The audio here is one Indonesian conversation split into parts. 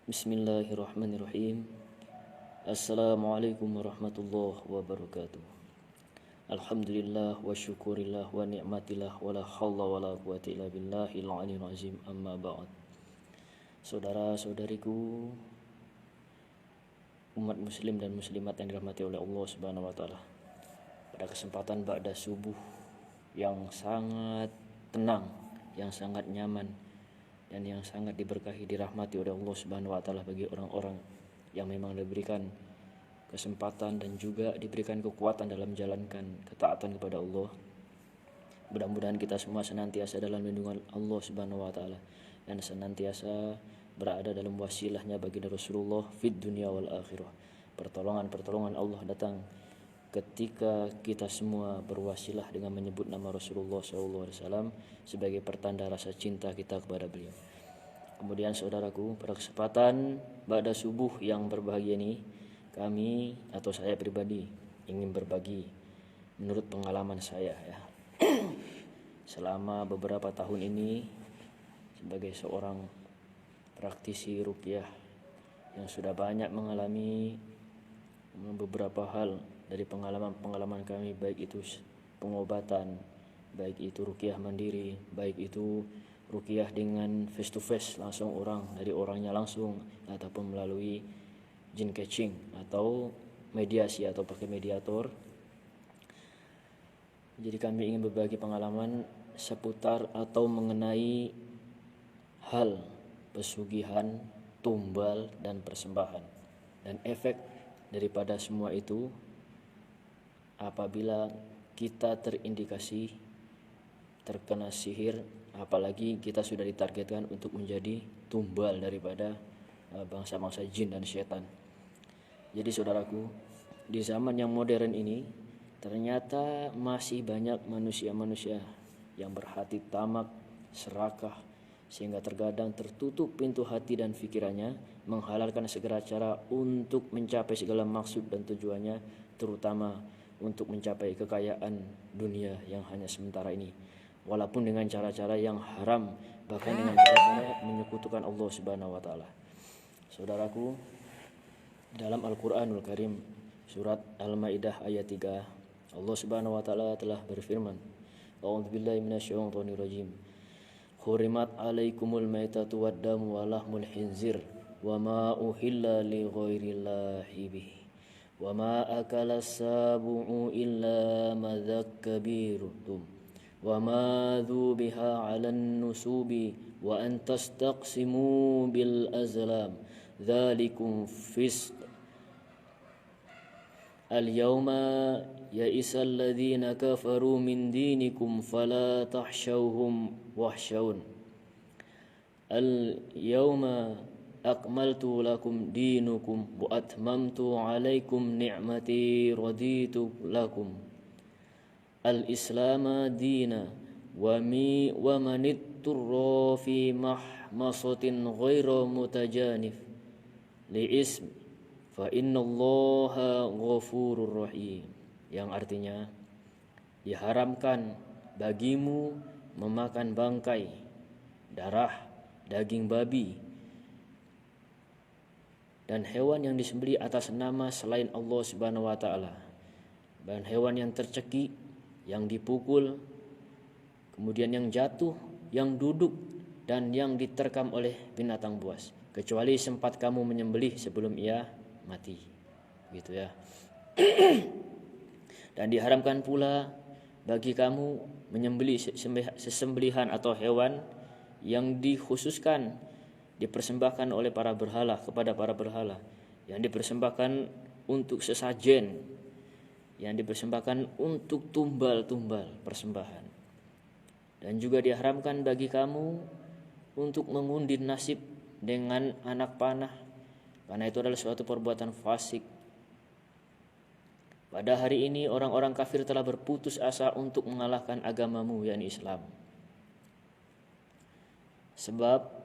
Bismillahirrahmanirrahim. Assalamualaikum warahmatullahi wabarakatuh. Alhamdulillah wa syukurillah wa ni'matillah wa la hawla wa la quwwata illa billahil aliyyil azim, amma ba'd. Saudara-saudariku, umat muslim dan muslimat yang dirahmati oleh Allah Subhanahu wa taala. Pada kesempatan ba'da subuh yang sangat tenang, yang sangat nyaman, dan yang sangat diberkahi, dirahmati oleh Allah Subhanahu wa taala bagi orang-orang yang memang diberikan kesempatan dan juga diberikan kekuatan dalam menjalankan ketaatan kepada Allah. Mudah-mudahan kita semua senantiasa dalam lindungan Allah Subhanahu wa taala dan senantiasa berada dalam wasilahnya baginda Rasulullah fid dunya wal akhirah. Pertolongan Allah datang ketika kita semua berwasilah dengan menyebut nama Rasulullah SAW sebagai pertanda rasa cinta kita kepada beliau. Kemudian saudaraku, pada kesempatan ba'da subuh yang berbahagia ini, kami atau saya pribadi ingin berbagi menurut pengalaman saya ya. Selama beberapa tahun ini sebagai seorang praktisi ruqyah yang sudah banyak mengalami beberapa hal dari pengalaman kami, baik itu pengobatan, baik itu ruqyah mandiri, baik itu ruqyah dengan face to face, langsung dari orangnya langsung, ataupun melalui jin catching atau mediasi atau pakai mediator. Jadi kami ingin berbagi pengalaman seputar atau mengenai hal pesugihan, tumbal, dan persembahan, dan efek daripada semua itu apabila kita terindikasi terkena sihir, apalagi kita sudah ditargetkan untuk menjadi tumbal daripada bangsa-bangsa jin dan setan. Jadi saudaraku, di zaman yang modern ini ternyata masih banyak manusia-manusia yang berhati tamak, serakah, sehingga terkadang tertutup pintu hati dan pikirannya, menghalalkan segala cara untuk mencapai segala maksud dan tujuannya, terutama untuk mencapai kekayaan dunia yang hanya sementara ini, walaupun dengan cara-cara yang haram, bahkan dengan cara-cara menyekutukan Allah Subhanahu wa taala. Saudaraku, dalam Al-Qur'anul Karim surat Al-Maidah ayat 3, Allah Subhanahu wa taala telah berfirman, A'udzubillahi minasyaitonirrajim. Hurimat 'alaikumul maitatu wad-damu wa lahmul khinzir wa ma uhilla li ghairillahi bihi wa ma akala sabu'u illa ma dzakkabirutum wa ma dzubiha 'alan nusubi wa an tastaqsimu bil azlam dzalikum fisq. Al-yawma ya'isal ladzina kafaru min dinikum fala tahshawhum wahshawun. Al-yawma akmaltu lakum dinukum wa atmamtu alaikum ni'mati raditu lakum al-islama dina wa manitturra fi mahmasatin ghaira mutajanif li'ism fa innallaha ghafurur rahim, yang artinya diharamkan bagimu memakan bangkai, darah, daging babi, dan hewan yang disembelih atas nama selain Allah Subhanahu wa taala, dan hewan yang tercekik, yang dipukul, kemudian yang jatuh, yang duduk, dan yang diterkam oleh binatang buas, kecuali sempat kamu menyembelih sebelum ia mati, gitu ya. Dan diharamkan pula bagi kamu menyembelih sesembelihan atau hewan yang dikhususkan dipersembahkan oleh para berhala kepada para berhala, yang dipersembahkan untuk sesajen, yang dipersembahkan untuk tumbal-tumbal persembahan. Dan juga diharamkan bagi kamu untuk mengundi nasib dengan anak panah, karena itu adalah suatu perbuatan fasik. Pada hari ini orang-orang kafir telah berputus asa untuk mengalahkan agamamu, yakni Islam. Sebab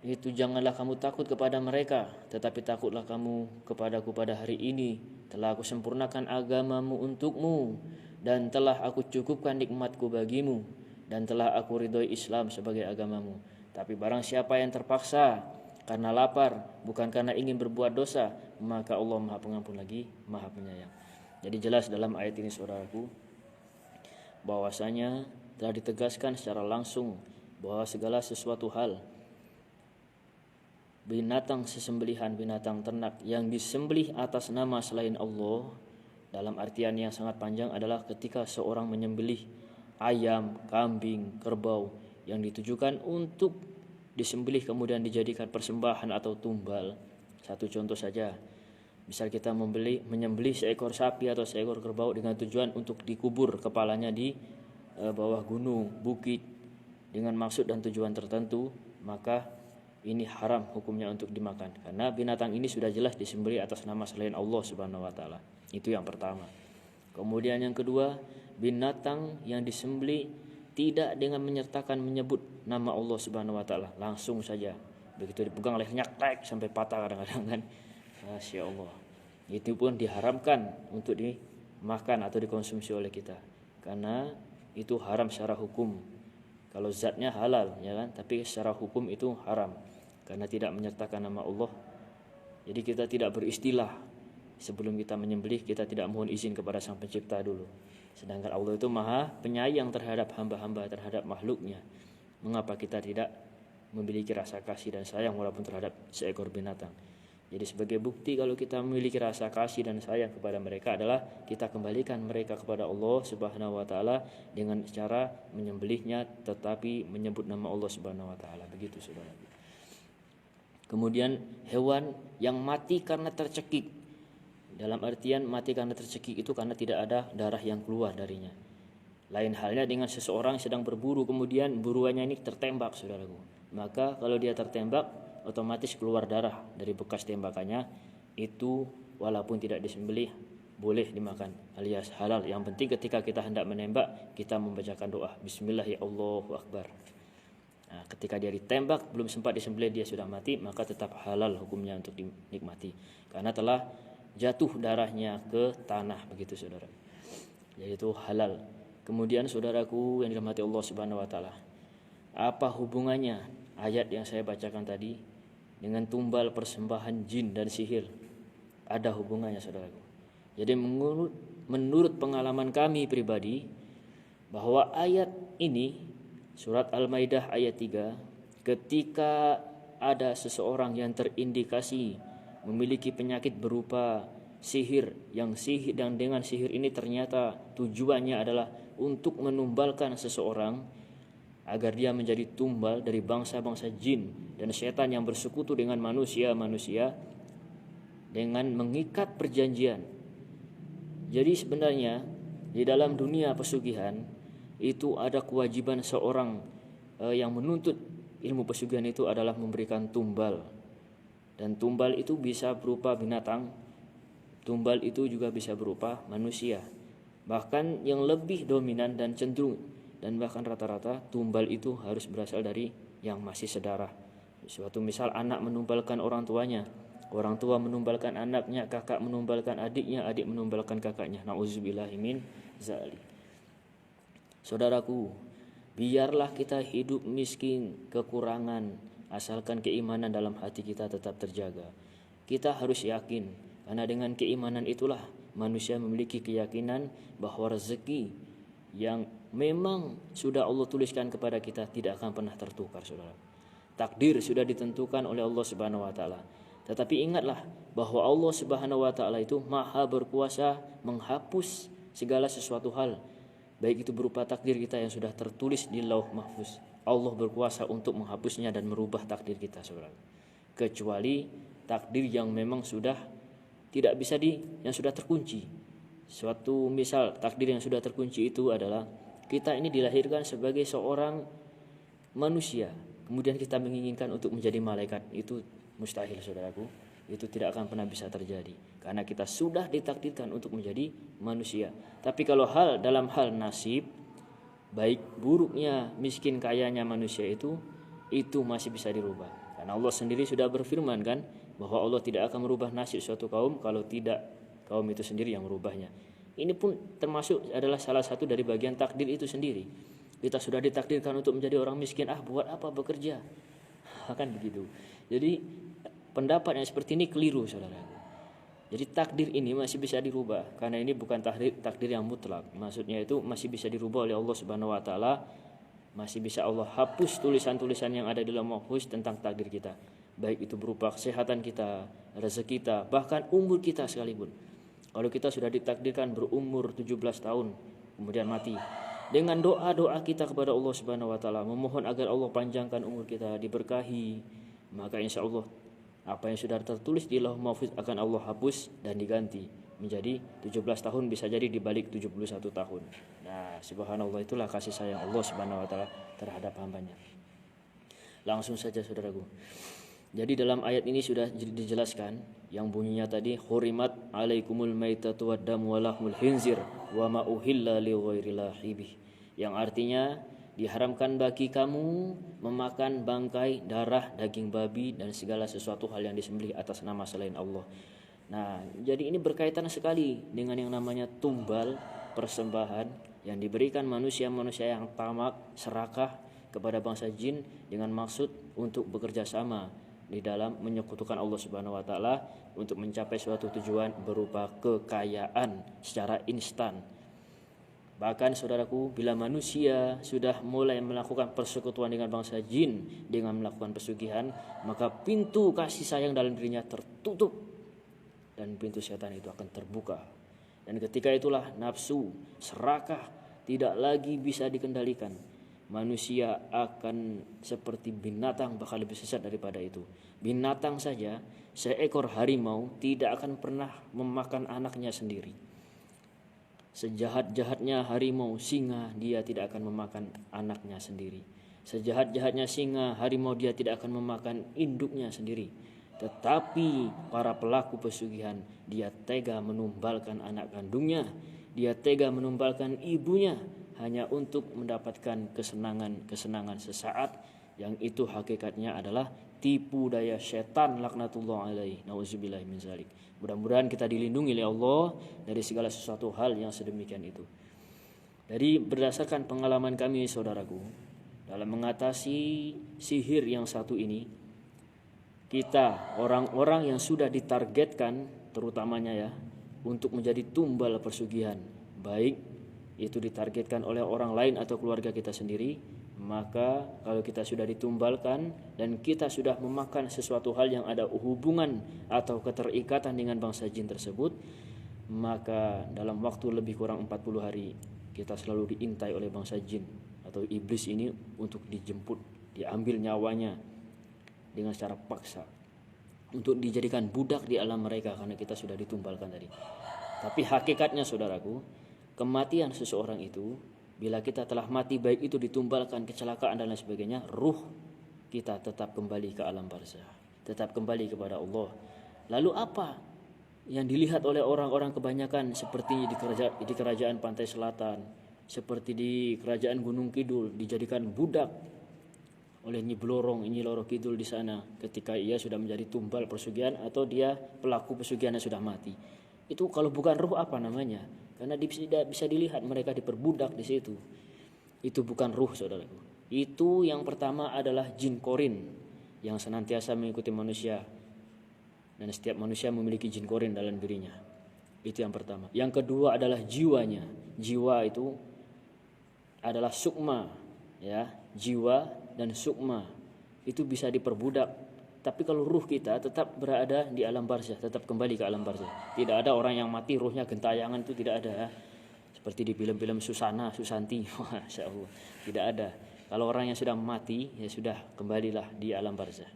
itu janganlah kamu takut kepada mereka, tetapi takutlah kamu kepadaku pada hari ini. Telah aku sempurnakan agamamu untukmu, dan telah aku cukupkan nikmatku bagimu, dan telah aku ridhoi Islam sebagai agamamu. Tapi barang siapa yang terpaksa karena lapar, bukan karena ingin berbuat dosa, maka Allah Maha Pengampun lagi Maha Penyayang. Jadi jelas dalam ayat ini saudaraku, bahwasanya telah ditegaskan secara langsung bahwa segala sesuatu hal, binatang sesembelihan, binatang ternak yang disembelih atas nama selain Allah, dalam artian yang sangat panjang adalah ketika seorang menyembelih ayam, kambing, kerbau yang ditujukan untuk disembelih kemudian dijadikan persembahan atau tumbal. Satu contoh saja, misal kita menyembelih seekor sapi atau seekor kerbau dengan tujuan untuk dikubur kepalanya di bawah gunung, bukit dengan maksud dan tujuan tertentu, maka ini haram hukumnya untuk dimakan, karena binatang ini sudah jelas disembelih atas nama selain Allah Subhanahu wa taala. Itu yang pertama. Kemudian yang kedua, binatang yang disembelih tidak dengan menyebut nama Allah Subhanahu wa taala, langsung saja begitu dipegang lehernya tek sampai patah kadang-kadang kan. Masya Allah. Itu pun diharamkan untuk dimakan atau dikonsumsi oleh kita, karena itu haram secara hukum. Kalau zatnya halal ya kan, tapi secara hukum itu haram karena tidak menyertakan nama Allah. Jadi kita tidak beristilah sebelum kita menyembelih, kita tidak mohon izin kepada Sang Pencipta dulu. Sedangkan Allah itu Maha Penyayang terhadap hamba-hamba, terhadap makhluknya. Mengapa kita tidak memiliki rasa kasih dan sayang walaupun terhadap seekor binatang? Jadi sebagai bukti kalau kita memiliki rasa kasih dan sayang kepada mereka adalah kita kembalikan mereka kepada Allah Subhanahu wa taala dengan cara menyembelihnya tetapi menyebut nama Allah Subhanahu wa taala. Begitu Saudara. Kemudian hewan yang mati karena tercekik. Dalam artian mati karena tercekik itu karena tidak ada darah yang keluar darinya. Lain halnya dengan seseorang sedang berburu kemudian buruannya ini tertembak Saudaraku. Maka kalau dia tertembak otomatis keluar darah dari bekas tembakannya, itu walaupun tidak disembelih boleh dimakan alias halal. Yang penting ketika kita hendak menembak kita membacakan doa Bismillah ya Allahu Akbar. Nah, ketika dia ditembak belum sempat disembelih dia sudah mati, maka tetap halal hukumnya untuk dinikmati karena telah jatuh darahnya ke tanah, begitu saudara. Jadi itu halal. Kemudian saudaraku yang dirahmati Allah Subhanahu wa taala, apa hubungannya ayat yang saya bacakan tadi dengan tumbal persembahan jin dan sihir? Ada hubungannya saudaraku. Jadi menurut pengalaman kami pribadi, bahwa ayat ini surat Al-Maidah ayat 3, ketika ada seseorang yang terindikasi memiliki penyakit berupa sihir, yang sihir dan dengan sihir ini ternyata tujuannya adalah untuk menumbalkan seseorang agar dia menjadi tumbal dari bangsa-bangsa jin dan setan yang bersekutu dengan manusia dengan mengikat perjanjian. Jadi sebenarnya di dalam dunia pesugihan itu ada kewajiban seorang yang menuntut ilmu pesugihan itu adalah memberikan tumbal. Dan tumbal itu bisa berupa binatang, tumbal itu juga bisa berupa manusia. Bahkan yang lebih dominan dan cenderung dan bahkan rata-rata tumbal itu harus berasal dari yang masih sedarah. Suatu misal anak menumbalkan orang tuanya, orang tua menumbalkan anaknya, kakak menumbalkan adiknya, adik menumbalkan kakaknya. Nauzubillahi min zalik. Saudaraku, biarlah kita hidup miskin, kekurangan, asalkan keimanan dalam hati kita tetap terjaga. Kita harus yakin, karena dengan keimanan itulah manusia memiliki keyakinan bahwa rezeki yang memang sudah Allah tuliskan kepada kita tidak akan pernah tertukar, saudara. Takdir sudah ditentukan oleh Allah Subhanahu wa taala. Tetapi ingatlah bahwa Allah Subhanahu wa taala itu Maha berkuasa menghapus segala sesuatu hal, baik itu berupa takdir kita yang sudah tertulis di Lauh Mahfuz. Allah berkuasa untuk menghapusnya dan merubah takdir kita, saudara. Kecuali takdir yang memang sudah tidak bisa yang sudah terkunci. Suatu misal takdir yang sudah terkunci itu adalah kita ini dilahirkan sebagai seorang manusia, kemudian kita menginginkan untuk menjadi malaikat. Itu mustahil, saudaraku. Itu tidak akan pernah bisa terjadi karena kita sudah ditakdirkan untuk menjadi manusia. Tapi kalau dalam hal nasib, baik buruknya, miskin kayanya manusia itu masih bisa dirubah. Karena Allah sendiri sudah berfirman kan, bahwa Allah tidak akan merubah nasib suatu kaum kalau tidak kaum itu sendiri yang merubahnya. Ini pun termasuk adalah salah satu dari bagian takdir itu sendiri. Kita sudah ditakdirkan untuk menjadi orang miskin, buat apa bekerja? Kan begitu. Jadi pendapat yang seperti ini keliru, saudara. Jadi takdir ini masih bisa dirubah, karena ini bukan takdir yang mutlak. Maksudnya itu masih bisa dirubah oleh Allah Subhanahu wa taala. Masih bisa Allah hapus tulisan-tulisan yang ada di Lauh Mahfuz tentang takdir kita. Baik itu berupa kesehatan kita, rezeki kita, bahkan umur kita sekalipun. Kalau kita sudah ditakdirkan berumur 17 tahun kemudian mati, dengan doa-doa kita kepada Allah Subhanahu wa taala memohon agar Allah panjangkan umur kita, diberkahi, maka insya Allah apa yang sudah tertulis di Lauh Mahfuz akan Allah hapus dan diganti menjadi 17 tahun, bisa jadi dibalik 71 tahun. Nah, subhanallah, itulah kasih sayang Allah Subhanahu wa taala terhadap hambanya. Langsung saja saudaraku. Jadi dalam ayat ini sudah dijelaskan yang bunyinya tadi, hurimat alaikumul maitatu waddamu walahmul khinzir wa ma uhilla li ghairillahi bih, yang artinya diharamkan bagi kamu memakan bangkai, darah, daging babi dan segala sesuatu hal yang disembelih atas nama selain Allah. Nah, jadi ini berkaitan sekali dengan yang namanya tumbal, persembahan yang diberikan manusia-manusia yang tamak, serakah kepada bangsa jin dengan maksud untuk bekerja sama di dalam menyekutukan Allah Subhanahu wa taala untuk mencapai suatu tujuan berupa kekayaan secara instan. Bahkan saudaraku, bila manusia sudah mulai melakukan persekutuan dengan bangsa jin dengan melakukan pesugihan, maka pintu kasih sayang dalam dirinya tertutup dan pintu setan itu akan terbuka. Dan ketika itulah nafsu, serakah tidak lagi bisa dikendalikan. Manusia akan seperti binatang, bahkan lebih sesat daripada itu. Binatang saja, seekor harimau tidak akan pernah memakan anaknya sendiri. Sejahat-jahatnya harimau, singa, dia tidak akan memakan anaknya sendiri. Sejahat-jahatnya singa, harimau, dia tidak akan memakan induknya sendiri. Tetapi para pelaku pesugihan, dia tega menumbalkan anak kandungnya, dia tega menumbalkan ibunya hanya untuk mendapatkan kesenangan sesaat, yang itu hakikatnya adalah tipu daya setan laknatullah alaihi, nauzubillahi min zalik. Mudah-mudahan kita dilindungi oleh Allah dari segala sesuatu hal yang sedemikian itu. Jadi berdasarkan pengalaman kami saudaraku, dalam mengatasi sihir yang satu ini, kita orang-orang yang sudah ditargetkan terutamanya ya untuk menjadi tumbal persugihan, baik itu ditargetkan oleh orang lain atau keluarga kita sendiri, maka kalau kita sudah ditumbalkan dan kita sudah memakan sesuatu hal yang ada hubungan atau keterikatan dengan bangsa jin tersebut, maka dalam waktu lebih kurang 40 hari kita selalu diintai oleh bangsa jin atau iblis ini untuk dijemput, diambil nyawanya dengan secara paksa untuk dijadikan budak di alam mereka karena kita sudah ditumbalkan tadi. Tapi hakikatnya saudaraku, kematian seseorang itu, bila kita telah mati, baik itu ditumbalkan, kecelakaan dan lain sebagainya, ruh kita tetap kembali ke alam barzah, tetap kembali kepada Allah. Lalu apa yang dilihat oleh orang-orang kebanyakan seperti di kerajaan Pantai Selatan, seperti di kerajaan Gunung Kidul, dijadikan budak oleh Nyi Blorong, Nyi Loro Kidul di sana ketika ia sudah menjadi tumbal persugihan atau dia pelaku pesugihannya sudah mati. Itu kalau bukan ruh apa namanya? Karena tidak bisa dilihat, mereka diperbudak di situ. Itu bukan ruh saudaraku. Itu yang pertama adalah jin korin yang senantiasa mengikuti manusia, dan setiap manusia memiliki jin korin dalam dirinya. Itu yang pertama. Yang kedua adalah jiwanya. Jiwa itu adalah sukma, ya, jiwa dan sukma itu bisa diperbudak. Tapi kalau ruh kita tetap berada di alam barzah, tetap kembali ke alam barzah. Tidak ada orang yang mati ruhnya gentayangan, itu tidak ada. Seperti di film-film Susana, Susanti, Masya Allah, tidak ada. Kalau orang yang sudah mati, ya sudah, kembalilah di alam barzah.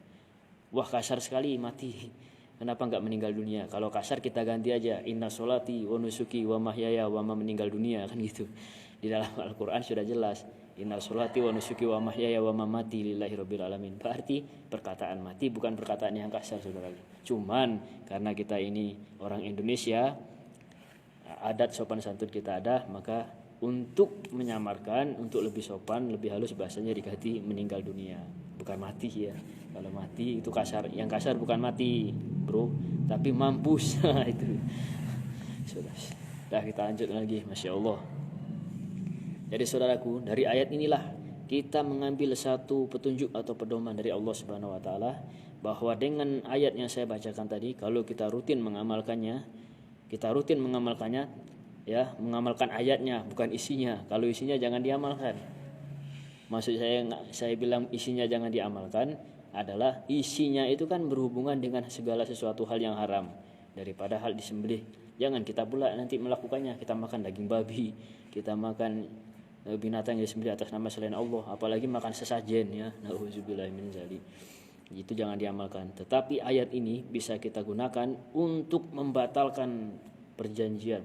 Wah, kasar sekali mati. Kenapa enggak meninggal dunia? Kalau kasar kita ganti aja, inna sholati wa nusuki wa mahyaya wa ma meninggal dunia, kan gitu. Di dalam Al-Quran sudah jelas, inna sholati wa nusuki wa mahyaya wa mamati lillahi rabbil alamin. Berarti perkataan mati bukan perkataan yang kasar saudara. Cuman karena kita ini orang Indonesia, adat sopan santun kita ada, maka untuk menyamarkan, untuk lebih sopan, lebih halus, bahasanya diganti meninggal dunia, bukan mati ya. Kalau mati itu kasar. Yang kasar bukan mati bro, tapi mampus. Itu sudah kita lanjut lagi. Masya Allah. Jadi saudaraku, dari ayat inilah kita mengambil satu petunjuk atau pedoman dari Allah Subhanahu wa taala bahwa dengan ayat yang saya bacakan tadi, kalau kita rutin mengamalkannya, ya, mengamalkan ayatnya bukan isinya. Kalau isinya jangan diamalkan. Maksud saya bilang isinya jangan diamalkan adalah isinya itu kan berhubungan dengan segala sesuatu hal yang haram daripada hal disembelih. Jangan kita pula nanti melakukannya, kita makan daging babi, kita makan binatang yang disembelih atas nama selain Allah, apalagi makan sesajen, ya. Nauzubillahi min dzalik. Itu jangan diamalkan. Tetapi ayat ini bisa kita gunakan untuk membatalkan perjanjian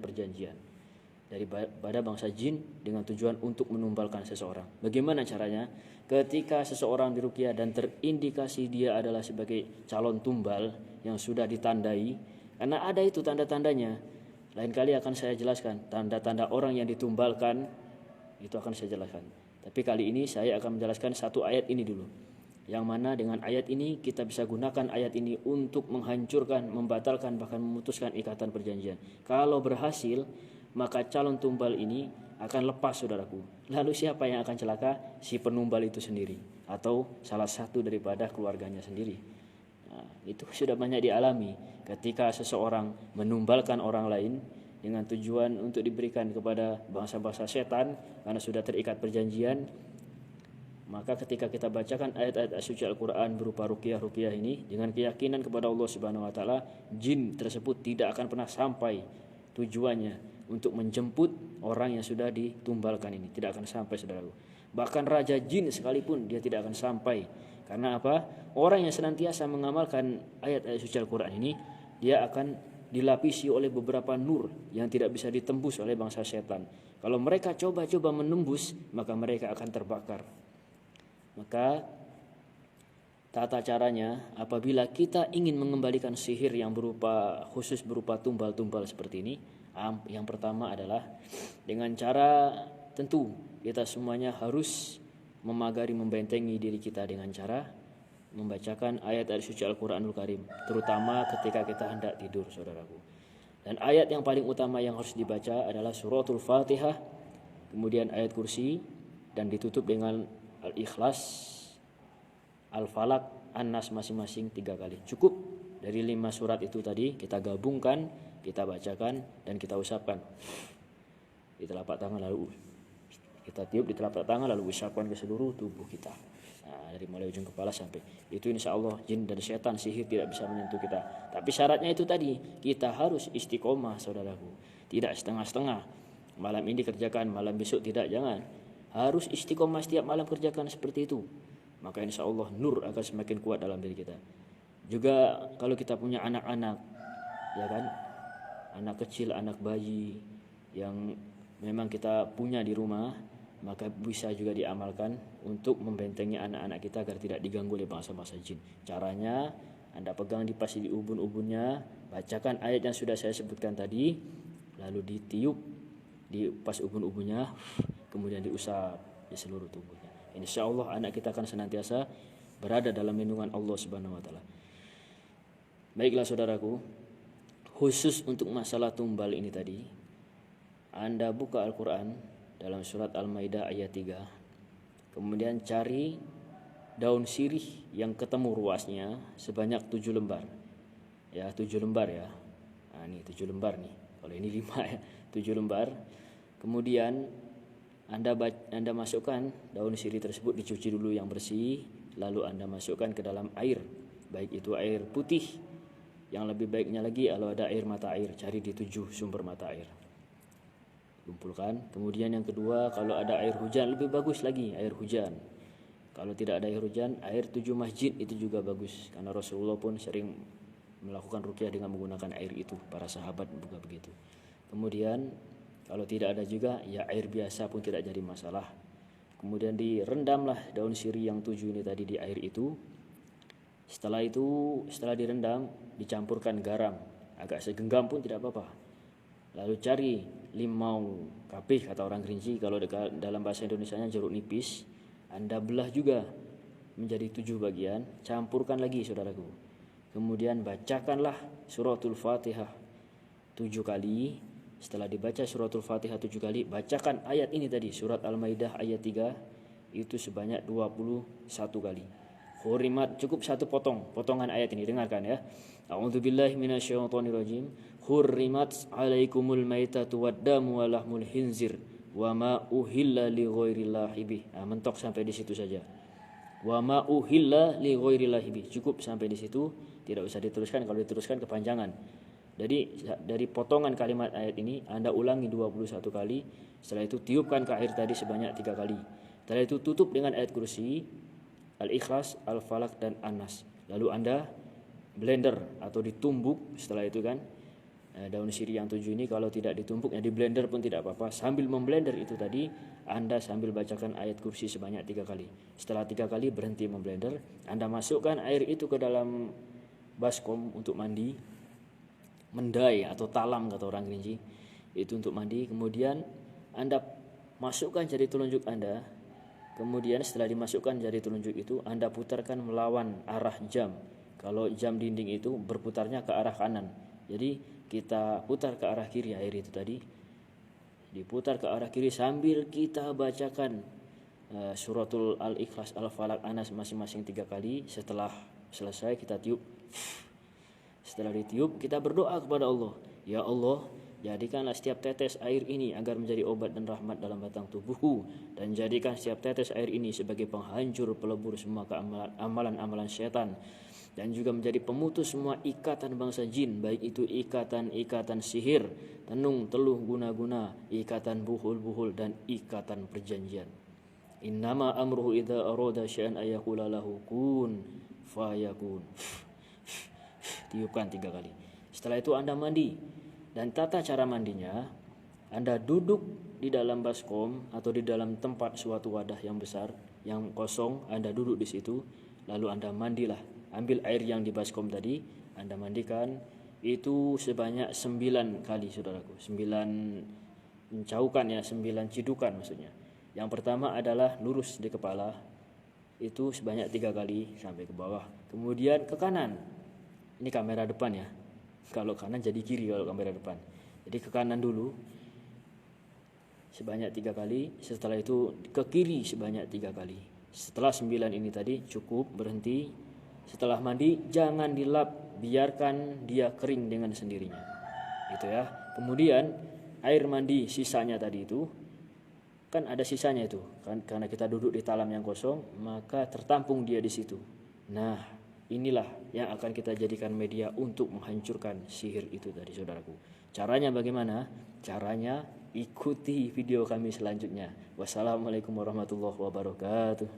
daripada bangsa jin dengan tujuan untuk menumbalkan seseorang. Bagaimana caranya? Ketika seseorang diruqyah dan terindikasi dia adalah sebagai calon tumbal yang sudah ditandai, karena ada itu tanda-tandanya. Lain kali akan saya jelaskan tanda-tanda orang yang ditumbalkan, itu akan saya jelaskan. Tapi kali ini saya akan menjelaskan satu ayat ini dulu. Yang mana dengan ayat ini kita bisa gunakan ayat ini untuk menghancurkan, membatalkan, bahkan memutuskan ikatan perjanjian. Kalau berhasil, maka calon tumbal ini akan lepas, saudaraku. Lalu siapa yang akan celaka? Si penumbal itu sendiri atau salah satu daripada keluarganya sendiri. Nah, itu sudah banyak dialami ketika seseorang menumbalkan orang lain dengan tujuan untuk diberikan kepada bangsa-bangsa setan karena sudah terikat perjanjian. Maka ketika kita bacakan ayat-ayat suci Al-Quran berupa ruqyah ini dengan keyakinan kepada Allah Subhanahu wa taala, jin tersebut tidak akan pernah sampai tujuannya untuk menjemput orang yang sudah ditumbalkan ini, tidak akan sampai, saudaraku. Bahkan raja jin sekalipun dia tidak akan sampai. Karena apa? Orang yang senantiasa mengamalkan ayat-ayat suci Al-Quran ini, dia akan dilapisi oleh beberapa nur yang tidak bisa ditembus oleh bangsa setan. Kalau mereka coba-coba menembus, maka mereka akan terbakar. Maka tata caranya apabila kita ingin mengembalikan sihir yang khusus berupa tumbal-tumbal seperti ini, yang pertama adalah dengan cara tentu kita semuanya harus memagari, membentengi diri kita dengan cara membacakan ayat-ayat suci Al-Quranul Karim, terutama ketika kita hendak tidur, saudaraku. Dan ayat yang paling utama yang harus dibaca adalah suratul Fatihah, kemudian ayat kursi, dan ditutup dengan Al-Ikhlas, Al-Falaq, An-Nas masing-masing 3 kali. Cukup dari 5 surat itu tadi kita gabungkan, kita bacakan, dan kita usapkan di telapak tangan, lalu kita tiup di telapak tangan, lalu usapkan ke seluruh tubuh kita. Nah, dari mulai ujung kepala sampai itu, insya Allah jin dan setan sihir tidak bisa menyentuh kita. Tapi syaratnya itu tadi, kita harus istiqomah, saudaraku. Tidak setengah-setengah. Malam ini kerjakan, malam besok tidak, jangan. Harus istiqomah setiap malam kerjakan seperti itu. Maka insya Allah nur akan semakin kuat dalam diri kita. Juga kalau kita punya anak-anak, ya kan, anak kecil, anak bayi yang memang kita punya di rumah, maka bisa juga diamalkan untuk membentengi anak-anak kita agar tidak diganggu oleh bangsa-bangsa jin. Caranya, Anda pegang dipasi di ubun-ubunnya, bacakan ayat yang sudah saya sebutkan tadi, lalu ditiup di pas ubun-ubunnya, kemudian diusap di seluruh tubuhnya. Insya Allah anak kita akan senantiasa berada dalam lindungan Allah Subhanahu wa taala. Baiklah, saudaraku, khusus untuk masalah tumbal ini tadi, Anda buka Al-Quran dalam surat Al-Maidah ayat 3. Kemudian cari daun sirih yang ketemu ruasnya sebanyak 7 lembar. Ya, 7 lembar ya. Nah, ini 7 lembar nih. Kalau ini 5 ya, 7 lembar. Kemudian Anda masukkan daun sirih tersebut, dicuci dulu yang bersih, lalu Anda masukkan ke dalam air. Baik itu air putih, yang lebih baiknya lagi kalau ada air mata air, cari di 7 sumber mata air. Kumpulkan. Kemudian yang kedua, kalau ada air hujan lebih bagus lagi, air hujan. Kalau tidak ada air hujan, air 7 masjid itu juga bagus, karena Rasulullah pun sering melakukan ruqyah dengan menggunakan air itu, para sahabat juga begitu. Kemudian kalau tidak ada juga, ya air biasa pun tidak jadi masalah. Kemudian direndamlah daun sirih yang 7 ini tadi di air itu. Setelah direndam, dicampurkan garam, agak segenggam pun tidak apa-apa. Lalu cari limau kapih, kata orang Kerinci, kalau dalam bahasa Indonesianya jeruk nipis. Anda belah juga menjadi 7 bagian, campurkan lagi, saudaraku. Kemudian bacakanlah suratul Fatihah 7 kali. Setelah dibaca suratul Fatihah 7 kali, bacakan ayat ini tadi, surat Al-Maidah ayat 3. itu sebanyak 21 kali. Hurimat, cukup satu potongan ayat ini, dengarkan ya. A'udzubillahi minasyaitonirrajim. Hurrimat 'alaikumul maitatu waddamu wa lahmul khinzir wa ma uhilla li ghairillahi bih. Mentok sampai di situ saja. Wa ma uhilla li ghairillahi bih. Cukup sampai di situ, tidak usah diteruskan, kalau diteruskan kepanjangan. Jadi dari potongan kalimat ayat ini Anda ulangi 21 kali. Setelah itu tiupkan ke air tadi sebanyak 3 kali. Setelah itu tutup dengan ayat kursi, Al-Ikhlas, Al-Falaq dan An-Nas. Lalu Anda blender atau ditumbuk. Setelah itu kan daun sirih yang 7 ini kalau tidak ditumbuk ya di blender pun tidak apa-apa. Sambil memblender itu tadi Anda sambil bacakan ayat kursi sebanyak 3 kali. Setelah 3 kali berhenti memblender, Anda masukkan air itu ke dalam baskom untuk mandi, mendai atau talam kata orang Kerinci, itu untuk mandi. Kemudian Anda masukkan jari telunjuk Anda. Kemudian setelah dimasukkan jari telunjuk itu Anda putarkan melawan arah jam. Kalau jam dinding itu berputarnya ke arah kanan, jadi kita putar ke arah kiri air itu tadi. Diputar ke arah kiri sambil kita bacakan suratul Al-Ikhlas, Al-Falaq, An-Nas masing-masing 3 kali. Setelah selesai kita tiup. Setelah ditiup kita berdoa kepada Allah. Ya Allah, jadikanlah setiap tetes air ini agar menjadi obat dan rahmat dalam batang tubuhku, dan jadikan setiap tetes air ini sebagai penghancur pelebur semua amalan-amalan syaitan, dan juga menjadi pemutus semua ikatan bangsa jin, baik itu ikatan sihir, tenung, teluh, guna-guna, ikatan buhul-buhul, dan ikatan perjanjian. Innama amruhu idza arada syai'an ayaqula lahu kun fayakun. Tiupkan 3 kali. Setelah itu Anda mandi. Dan tata cara mandinya, Anda duduk di dalam baskom atau di dalam tempat suatu wadah yang besar, yang kosong, Anda duduk di situ, lalu Anda mandilah. Ambil air yang di baskom tadi, Anda mandikan, itu sebanyak 9 kali saudaraku. 9 mencaukan ya, 9 cidukan maksudnya. Yang pertama adalah lurus di kepala, itu sebanyak 3 kali sampai ke bawah. Kemudian ke kanan, ini kamera depan ya. Kalau kanan jadi kiri kalau kamera depan. Jadi ke kanan dulu sebanyak 3 kali. Setelah itu ke kiri sebanyak 3 kali. Setelah 9 ini tadi cukup, berhenti. Setelah mandi jangan dilap, biarkan dia kering dengan sendirinya. Itu ya. Kemudian air mandi sisanya tadi itu kan ada sisanya itu. Kan karena kita duduk di talam yang kosong, maka tertampung dia di situ. Nah, inilah yang akan kita jadikan media untuk menghancurkan sihir itu tadi saudaraku. Caranya bagaimana? Caranya ikuti video kami selanjutnya. Wassalamualaikum warahmatullahi wabarakatuh.